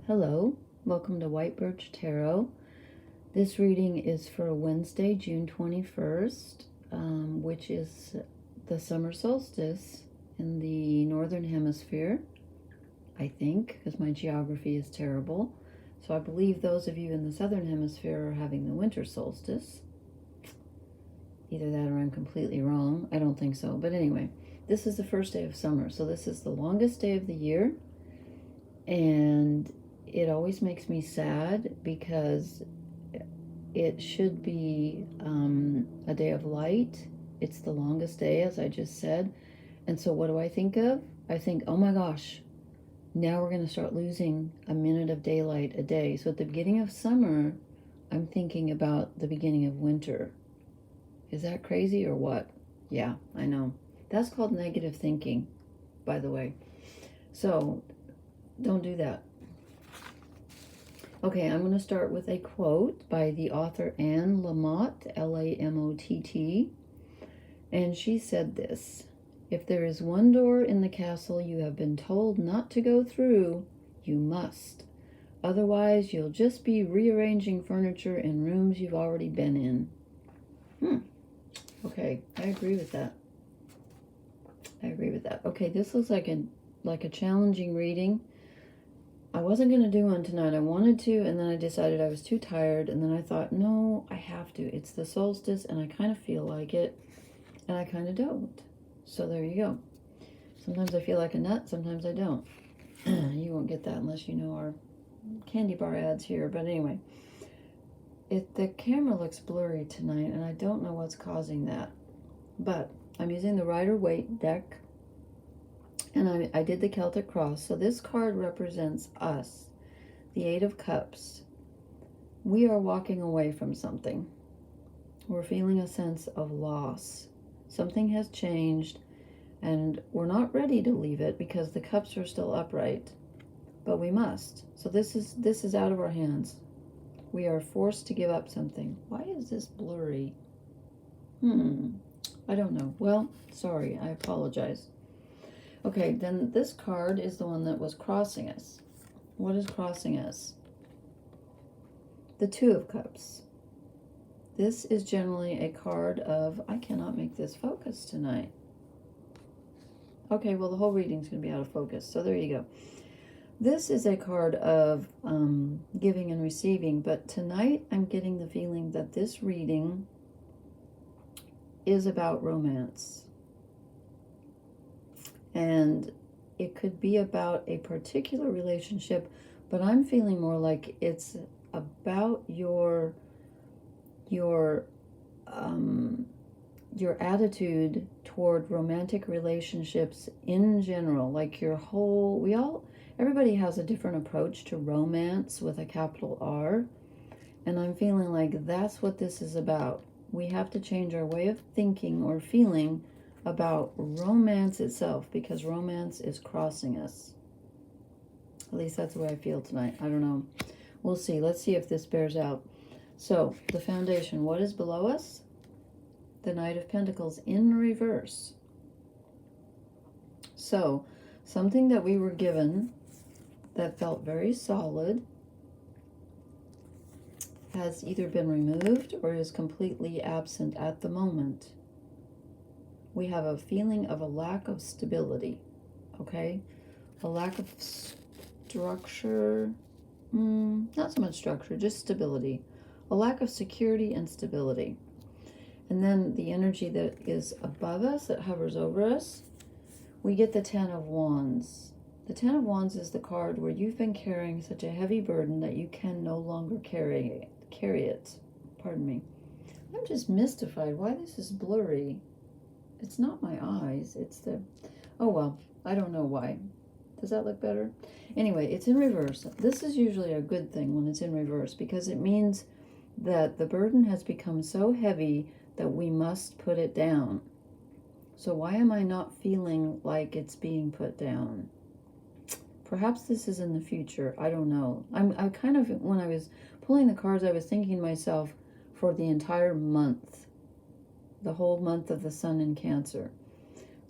Hello, welcome to White Birch Tarot. This reading is for Wednesday, June 21st, which is the summer solstice in the northern hemisphere, I think, because my geography is terrible. So I believe those of you in the southern hemisphere are having the winter solstice. Either that or I'm completely wrong. I don't think so. But anyway, this is the first day of summer. So this is the longest day of the year. And it always makes me sad because it should be a day of light. It's the longest day, as I just said. And so what do I think of? I think, oh my gosh, now we're going to start losing a minute of daylight a day. So at the beginning of summer, I'm thinking about the beginning of winter. Is that crazy or what? Yeah, I know. That's called negative thinking, by the way. So don't do that. Okay, I'm going to start with a quote by the author Anne Lamott, Lamott, and she said this: "If there is one door in the castle you have been told not to go through, you must. Otherwise, you'll just be rearranging furniture in rooms you've already been in." Okay, I agree with that. Okay, this looks like a challenging reading. I wasn't going to do one tonight. I wanted to, and then I decided I was too tired, and then I thought, no, I have to. It's the solstice, and I kind of feel like it, and I kind of don't. So there you go. Sometimes I feel like a nut, sometimes I don't. You won't get that unless you know our candy bar ads here, but anyway. The camera looks blurry tonight, and I don't know what's causing that. But I'm using the Rider-Waite deck, and I did the Celtic Cross. So this card represents us, the Eight of Cups. We are walking away from something. We're feeling a sense of loss. Something has changed, and we're not ready to leave it because the cups are still upright, but we must. So this is out of our hands. We are forced to give up something. Why is this blurry? I don't know. Well, sorry, I apologize. Okay, then this card is the one that was crossing us. What is crossing us? The Two of Cups. This is generally a card of, I cannot make this focus tonight. Okay, well, the whole reading's going to be out of focus, so there you go. This is a card of giving and receiving, but tonight I'm getting the feeling that this reading is about romance. And it could be about a particular relationship, but I'm feeling more like it's about your attitude toward romantic relationships in general. Like everybody has a different approach to romance with a capital R, and I'm feeling like that's what this is about. We have to change our way of thinking or feeling about romance itself, because romance is crossing us. At least that's the way I feel tonight. I don't know. We'll see. Let's see if this bears out. So, the foundation. What is below us? The Knight of Pentacles in reverse. So, something that we were given that felt very solid has either been removed or is completely absent at the moment. We have a feeling of a lack of stability, okay? A lack of structure, not so much structure, just stability. A lack of security and stability. And then the energy that is above us, that hovers over us, we get the Ten of Wands. The Ten of Wands is the card where you've been carrying such a heavy burden that you can no longer carry it. Pardon me. I'm just mystified why this is blurry. It's not my eyes, it's oh well, I don't know why. Does that look better? Anyway, it's in reverse. This is usually a good thing when it's in reverse, because it means that the burden has become so heavy that we must put it down. So why am I not feeling like it's being put down? Perhaps this is in the future. I don't know. I kind of, when I was pulling the cards, I was thinking to myself, for the entire month, the whole month of the Sun in Cancer.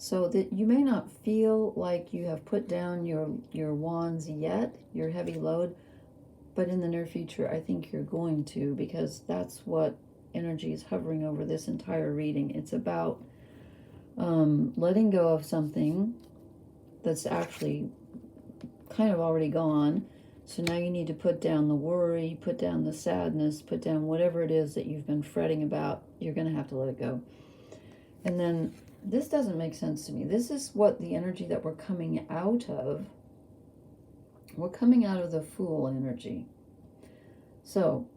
So that you may not feel like you have put down your wands yet, your heavy load, but in the near future, I think you're going to, because that's what energy is hovering over this entire reading. It's about letting go of something that's actually kind of already gone. So now you need to put down the worry, put down the sadness, put down whatever it is that you've been fretting about. You're going to have to let it go. And then this doesn't make sense to me. This is what the energy that we're coming out of. We're coming out of the Fool energy. So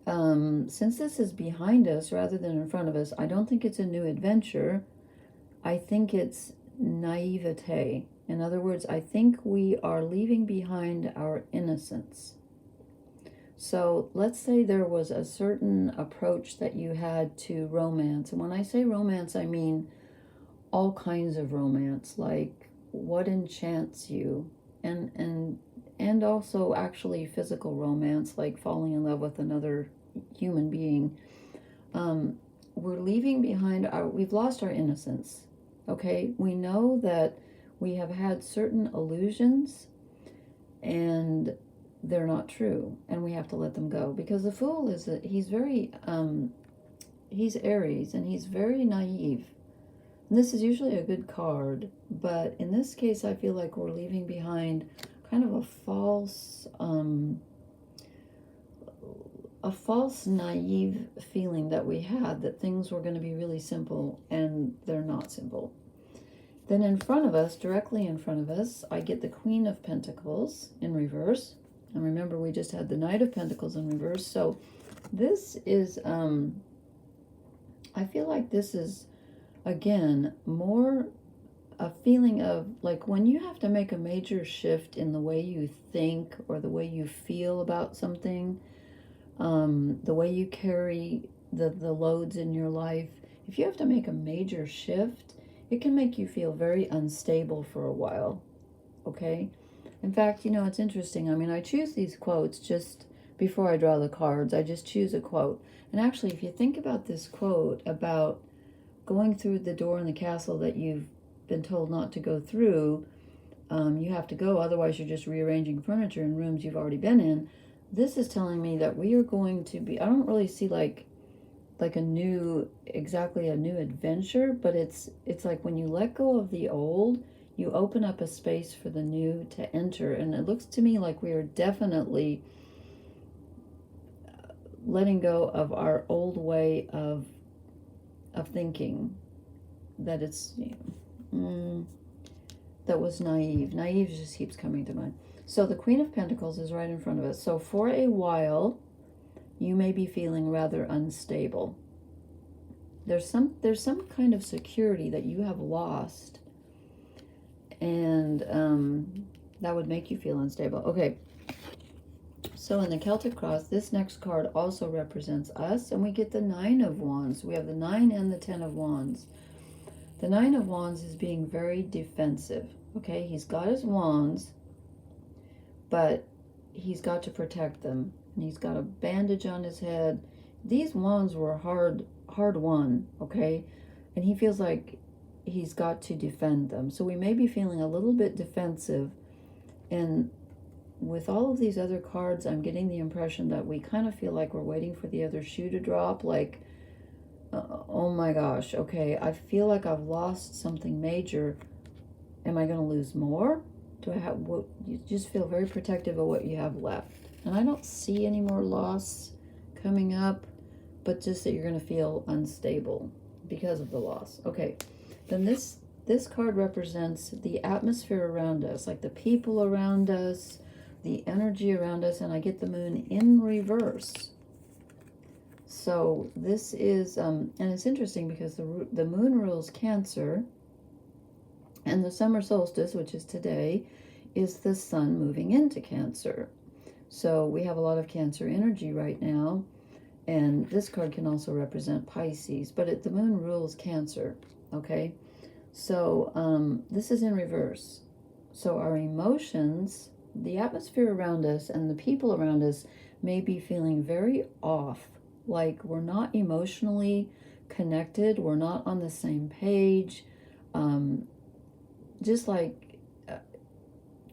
since this is behind us rather than in front of us, I don't think it's a new adventure. I think it's naivete. In other words, I think we are leaving behind our innocence. So let's say there was a certain approach that you had to romance. And when I say romance, I mean all kinds of romance, like what enchants you, and also actually physical romance, like falling in love with another human being. We're leaving behind we've lost our innocence. Okay, we know that we have had certain illusions and they're not true, and we have to let them go, because the Fool he's very he's Aries, and he's very naive. And this is usually a good card, but in this case I feel like we're leaving behind kind of a false naive feeling that we had, that things were going to be really simple, and they're not simple. Then in front of us, directly in front of us, I get the Queen of Pentacles in reverse. And remember, we just had the Knight of Pentacles in reverse. So this is, I feel like this is, again, more a feeling of, like, when you have to make a major shift in the way you think or the way you feel about something, the way you carry the loads in your life. If you have to make a major shift, it can make you feel very unstable for a while, okay? In fact, you know, it's interesting. I mean, I choose these quotes just before I draw the cards. I just choose a quote. And actually, if you think about this quote about going through the door in the castle that you've been told not to go through, you have to go, otherwise you're just rearranging furniture in rooms you've already been in. This is telling me that we are going to be, I don't really see like exactly a new adventure, but it's like when you let go of the old, you open up a space for the new to enter. And it looks to me like we are definitely letting go of our old way of thinking, that it's, that was naive. Naive just keeps coming to mind. So the Queen of Pentacles is right in front of us. So for a while, you may be feeling rather unstable. There's some kind of security that you have lost, and that would make you feel unstable. Okay, so in the Celtic Cross, this next card also represents us, and we get the Nine of Wands. We have the 9 and the 10 of Wands. The 9 of Wands is being very defensive. Okay, he's got his wands, but he's got to protect them. And he's got a bandage on his head. These wands were hard won, okay? And he feels like he's got to defend them. So we may be feeling a little bit defensive. And with all of these other cards, I'm getting the impression that we kind of feel like we're waiting for the other shoe to drop. Like, oh my gosh, okay, I feel like I've lost something major. Am I going to lose more? Do I have what? You just feel very protective of what you have left. And I don't see any more loss coming up, but just that you're going to feel unstable because of the loss. Okay, then this card represents the atmosphere around us, like the people around us, the energy around us, and I get the Moon in reverse. So this is, and it's interesting because the Moon rules Cancer, and the summer solstice, which is today, is the Sun moving into Cancer. So we have a lot of Cancer energy right now, and this card can also represent Pisces, but the Moon rules Cancer, okay? So this is in reverse. So our emotions, the atmosphere around us, and the people around us may be feeling very off, like we're not emotionally connected, we're not on the same page. just like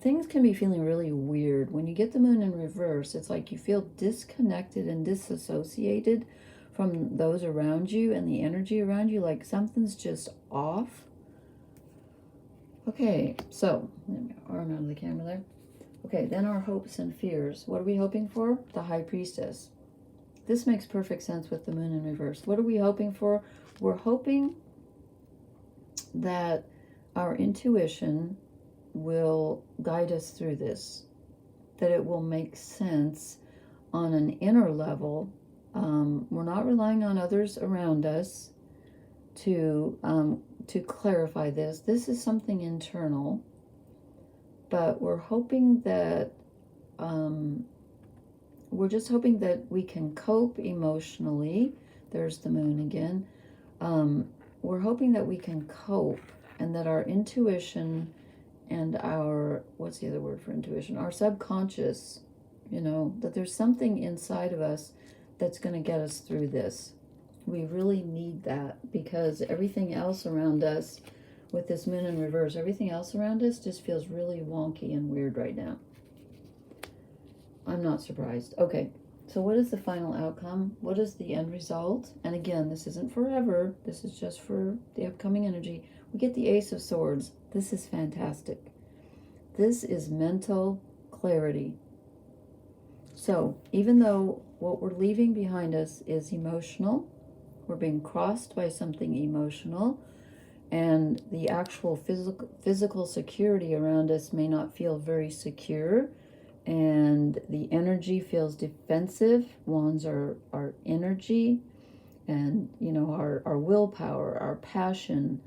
things can be feeling really weird. When you get the moon in reverse, it's like you feel disconnected and disassociated from those around you and the energy around you, like something's just off. Okay, so, let me arm out of the camera there. Okay, then our hopes and fears. What are we hoping for? The High Priestess. This makes perfect sense with the moon in reverse. What are we hoping for? We're hoping that our intuition will guide us through this, that it will make sense on an inner level. We're not relying on others around us to clarify this. This is something internal, but we're hoping that we're just hoping that we can cope emotionally. There's the moon again. We're hoping that we can cope and that our intuition and our, what's the other word for intuition? Our subconscious, that there's something inside of us that's going to get us through this. We really need that, because everything else around us, with this moon in reverse, everything else around us just feels really wonky and weird right now. I'm not surprised. Okay, so what is the final outcome? What is the end result? And again, this isn't forever. This is just for the upcoming energy. We get the Ace of Swords. This is fantastic. This is mental clarity. So even though what we're leaving behind us is emotional, we're being crossed by something emotional, and the actual physical security around us may not feel very secure, and the energy feels defensive. Wands are our energy, and our willpower, our passion,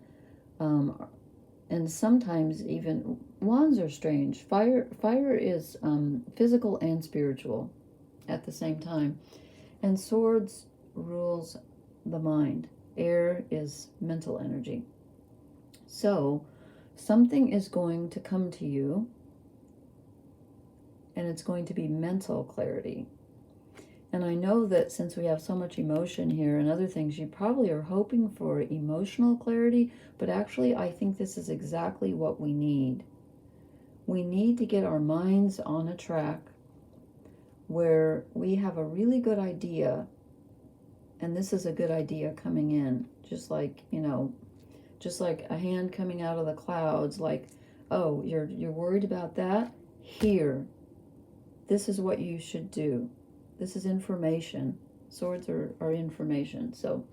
and sometimes even wands are strange. Fire is physical and spiritual at the same time, and swords rules the mind. Air is mental energy. So something is going to come to you, and it's going to be mental clarity. And I know that since we have so much emotion here and other things, you probably are hoping for emotional clarity, but actually I think this is exactly what we need. We need to get our minds on a track where we have a really good idea, and this is a good idea coming in, just like a hand coming out of the clouds, like, oh, you're worried about that? Here. This is what you should do. This is information. Swords are information. So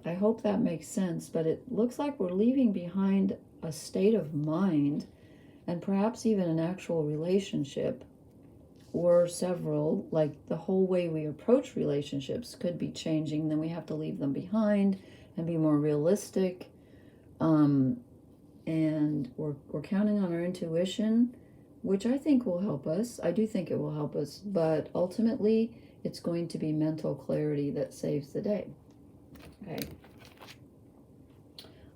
I hope that makes sense, but it looks like we're leaving behind a state of mind, and perhaps even an actual relationship, or several, like the whole way we approach relationships could be changing. Then we have to leave them behind and be more realistic. And we're counting on our intuition, which I think will help us. I do think it will help us, but ultimately it's going to be mental clarity that saves the day. Okay.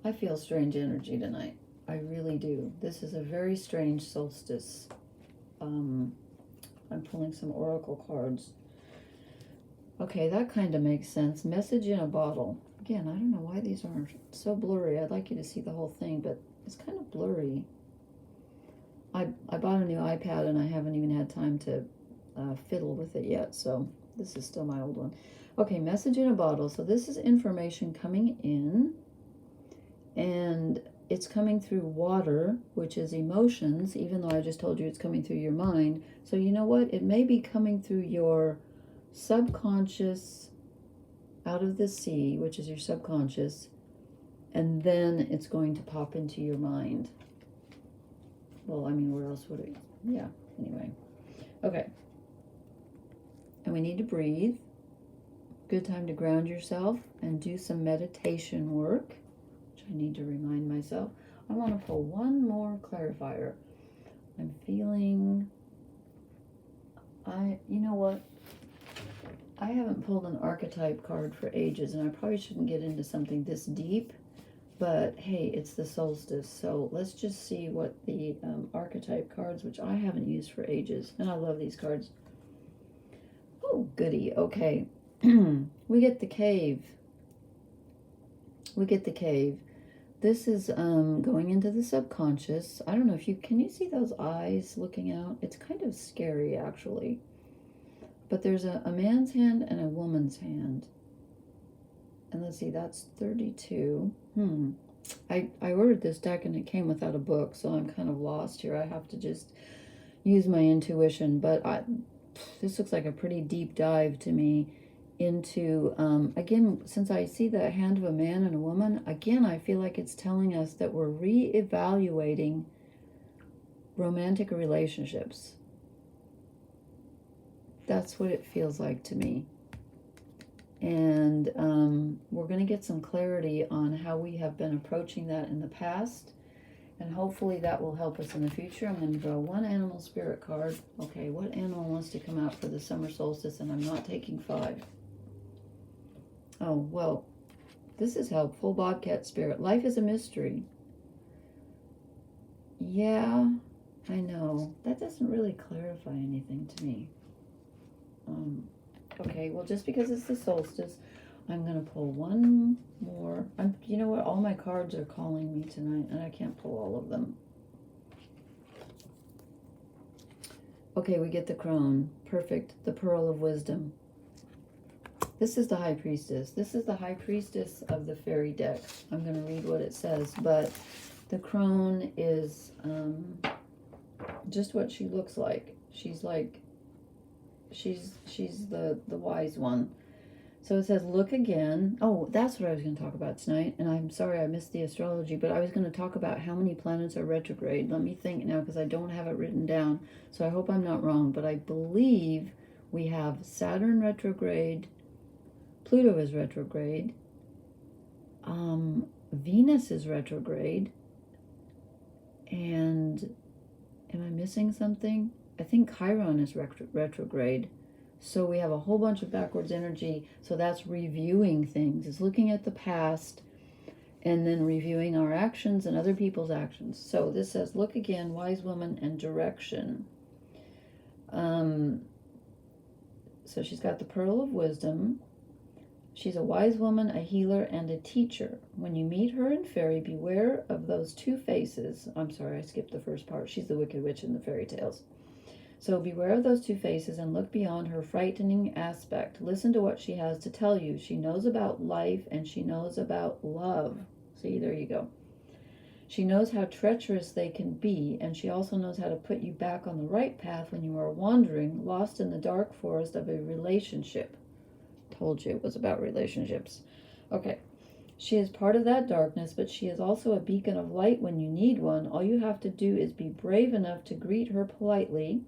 I feel strange energy tonight. I really do. This is a very strange solstice. I'm pulling some oracle cards. Okay, that kind of makes sense. Message in a bottle. Again, I don't know why these aren't so blurry. I'd like you to see the whole thing, but it's kind of blurry. I bought a new iPad and I haven't even had time to fiddle with it yet, so this is still my old one. Okay, message in a bottle. So this is information coming in, and it's coming through water, which is emotions, even though I just told you it's coming through your mind. So you know what? It may be coming through your subconscious, out of the sea, which is your subconscious, and then it's going to pop into your mind. Well, I mean, where else would it? Yeah, anyway. Okay. And we need to breathe. Good time to ground yourself and do some meditation work, which I need to remind myself. I want to pull one more clarifier. I'm feeling, you know what? I haven't pulled an archetype card for ages, and I probably shouldn't get into something this deep. But hey, it's the solstice, so let's just see what the archetype cards, which I haven't used for ages, and I love these cards. Oh, goody. Okay. We get the cave. We get the cave. This is going into the subconscious. I don't know if you can you see those eyes looking out? It's kind of scary, actually. But there's a man's hand and a woman's hand. And let's see, that's 32. I ordered this deck and it came without a book, so I'm kind of lost here. I have to just use my intuition. But this looks like a pretty deep dive to me into, again, since I see the hand of a man and a woman, again, I feel like it's telling us that we're reevaluating romantic relationships. That's what it feels like to me. And we're going to get some clarity on how we have been approaching that in the past. And hopefully that will help us in the future. I'm going to draw one animal spirit card. Okay, what animal wants to come out for the summer solstice? And I'm not taking 5. Oh, well, this is helpful. Bobcat spirit. Life is a mystery. Yeah, I know. That doesn't really clarify anything to me. Okay, well, just because it's the solstice, I'm going to pull one more. You know what? All my cards are calling me tonight, and I can't pull all of them. Okay, we get the crone. Perfect. The pearl of wisdom. This is the high priestess. This is the high priestess of the fairy deck. I'm going to read what it says, but the crone is just what she looks like. She's the wise one. So it says, look again. Oh, that's what I was going to talk about tonight. And I'm sorry I missed the astrology, but I was going to talk about how many planets are retrograde. Let me think now, because I don't have it written down. So I hope I'm not wrong, but I believe we have Saturn retrograde, Pluto is retrograde, Venus is retrograde, and am I missing something? I think Chiron is retrograde. So we have a whole bunch of backwards energy. So that's reviewing things. It's looking at the past and then reviewing our actions and other people's actions. So this says, look again, wise woman, and direction. So she's got the pearl of wisdom. She's a wise woman, a healer, and a teacher. When you meet her in fairy, beware of those 2 faces. I'm sorry, I skipped the first part. She's the wicked witch in the fairy tales. So beware of those 2 faces and look beyond her frightening aspect. Listen to what she has to tell you. She knows about life and she knows about love. See, there you go. She knows how treacherous they can be, and she also knows how to put you back on the right path when you are wandering, lost in the dark forest of a relationship. Told you it was about relationships. Okay. She is part of that darkness, but she is also a beacon of light when you need one. All you have to do is be brave enough to greet her politely.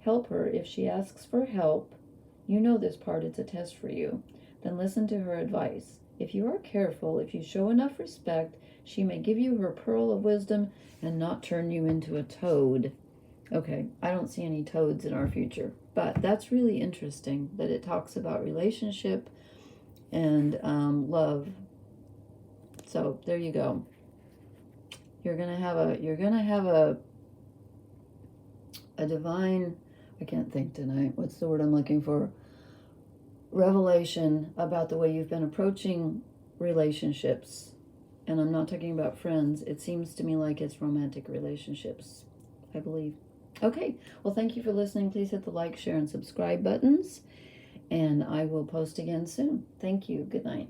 Help her if she asks for help. You know this part, it's a test for you. Then listen to her advice. If you are careful, if you show enough respect, she may give you her pearl of wisdom and not turn you into a toad. Okay, I don't see any toads in our future, but that's really interesting that it talks about relationship and love. So there you go. You're gonna have a divine, I can't think tonight, what's the word I'm looking for? Revelation about the way you've been approaching relationships. And I'm not talking about friends. It seems to me like it's romantic relationships, I believe. Okay, well, thank you for listening. Please hit the like, share, and subscribe buttons. And I will post again soon. Thank you. Good night.